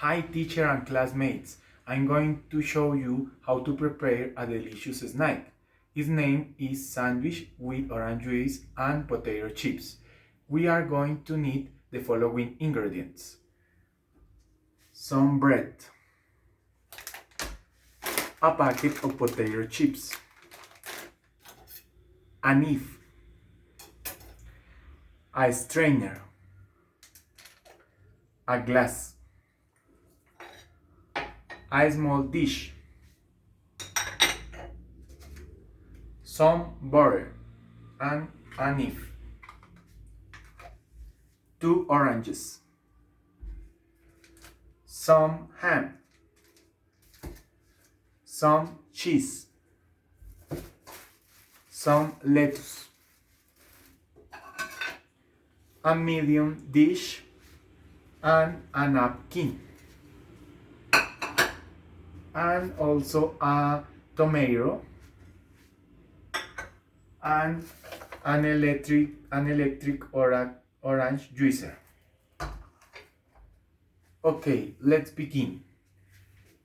Hi teacher and classmates, I'm going to show you how to prepare a delicious snack. Its name is sandwich with orange juice and potato chips. We are going to need the following ingredients. Some bread, a packet of potato chips, a knife, a strainer, a glass, a small dish, some butter, and a knife, 2 oranges, some ham, some cheese, some lettuce, a medium dish, and a napkin, and also a tomato and an electric orange juicer. Okay, let's begin.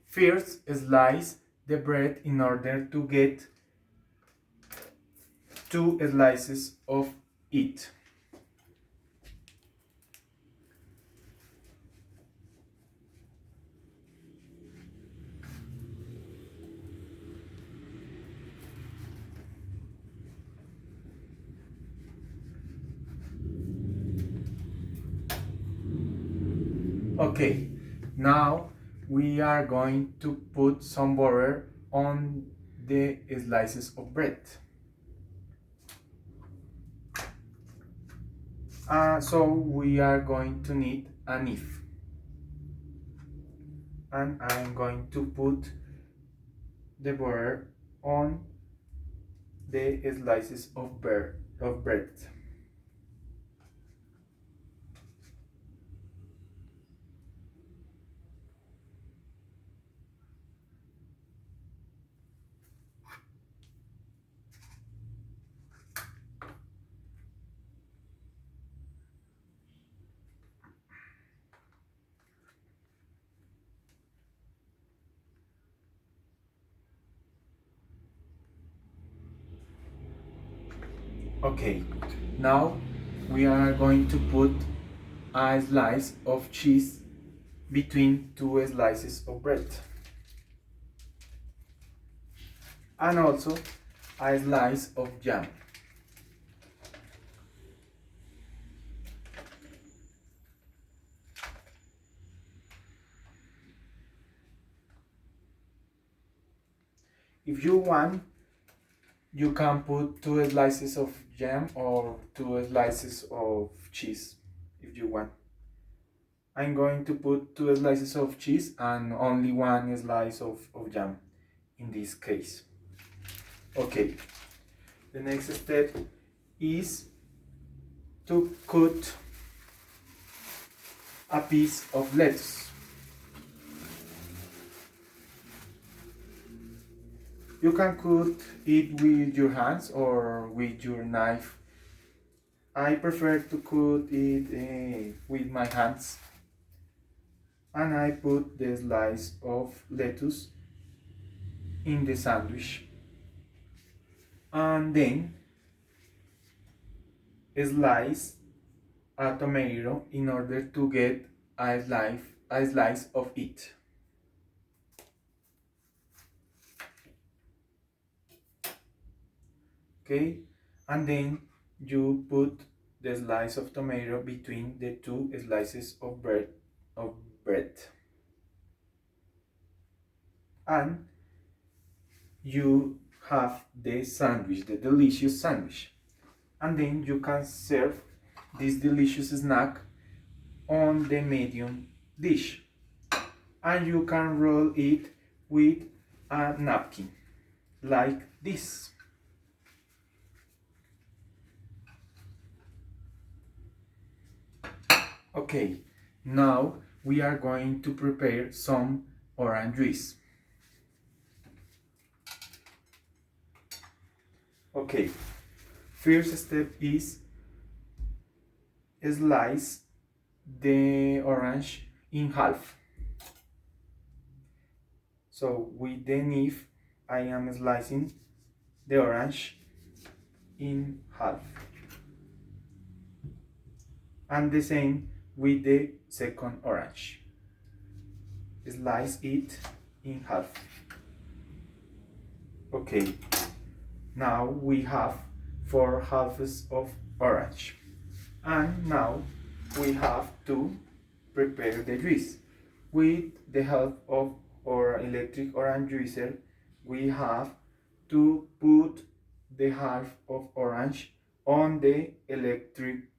First, slice the bread in order to get 2 slices of it. Okay, now we are going to put some butter on the slices of bread. So we are going to need a knife, and I'm going to put the butter on the slices of bread. Okay, now we are going to put a slice of cheese between 2 slices of bread, and also a slice of jam. If you want, you can put 2 slices of jam or 2 slices of cheese if you want. I'm going to put 2 slices of cheese and only 1 slice of jam in this case. Okay, the next step is to cut a piece of lettuce. You can cut it with your hands or with your knife. I prefer to cut it with my hands. And I put the slice of lettuce in the sandwich. And then slice a tomato in order to get a slice of it. Okay, and then you put the slice of tomato between the 2 slices of bread, and you have the sandwich, the delicious sandwich. And then you can serve this delicious snack on the medium dish, and you can roll it with a napkin like this. Okay, now we are going to prepare some orange juice. Okay, first step is slice the orange in half. So with the knife, I am slicing the orange in half. And the same with the second orange. Slice it in half. Okay, now we have 4 halves of orange. And now we have to prepare the juice. With the help of our electric orange juicer, we have to put the half of orange on the electric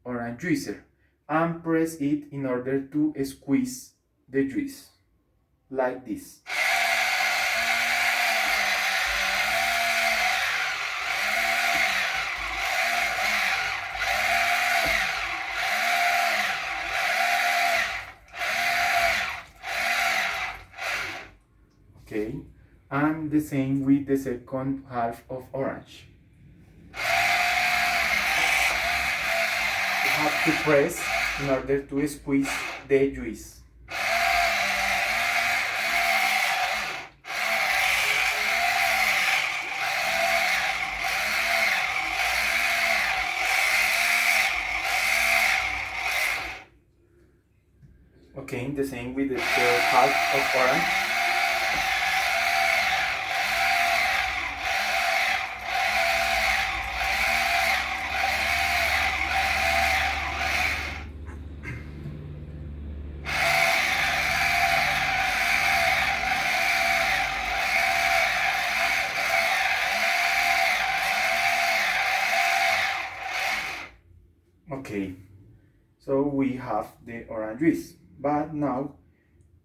orange juicer and press it in order to squeeze the juice like this. Okay, and the same with the second half of orange. You have to press in order to squeeze the juice. Okay, the same with the half of orange. Okay, so we have the orange juice, but now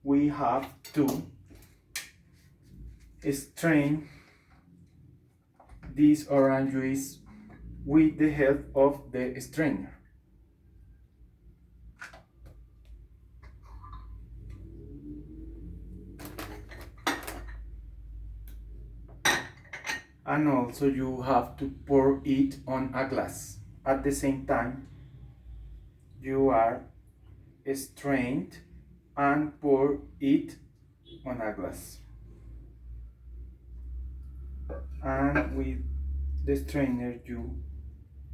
we have to strain this orange juice with the help of the strainer. And also you have to pour it on a glass. At the same time, you are strained and pour it on a glass. And with the strainer you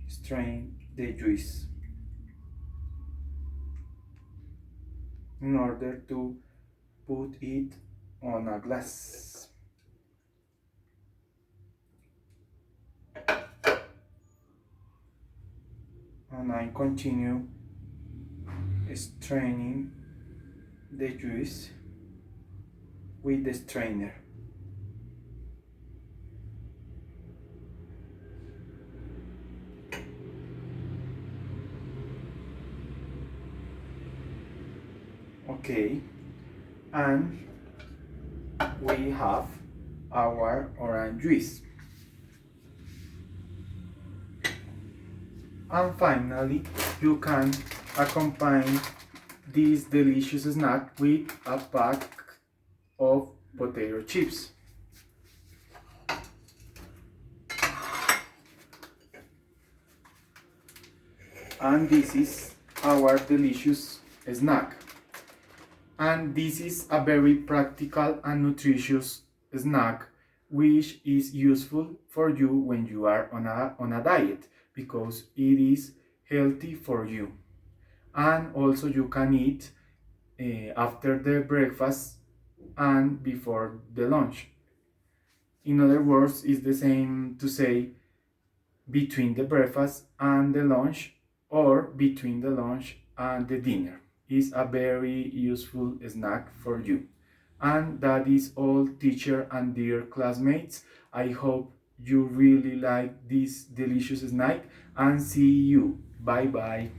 strain the juice in order to put it on a glass. And I continue straining the juice with the strainer. Okay, and we have our orange juice. And finally, you can accompany this delicious snack with a pack of potato chips. And this is our delicious snack. And this is a very practical and nutritious snack which is useful for you when you are on a diet, because it is healthy for you. And also you can eat after the breakfast and before the lunch. In other words, it's the same to say between the breakfast and the lunch, or between the lunch and the dinner. Is a very useful snack for you. And that is all, teacher and dear classmates. I hope you really like this delicious snack, and see you. Bye bye.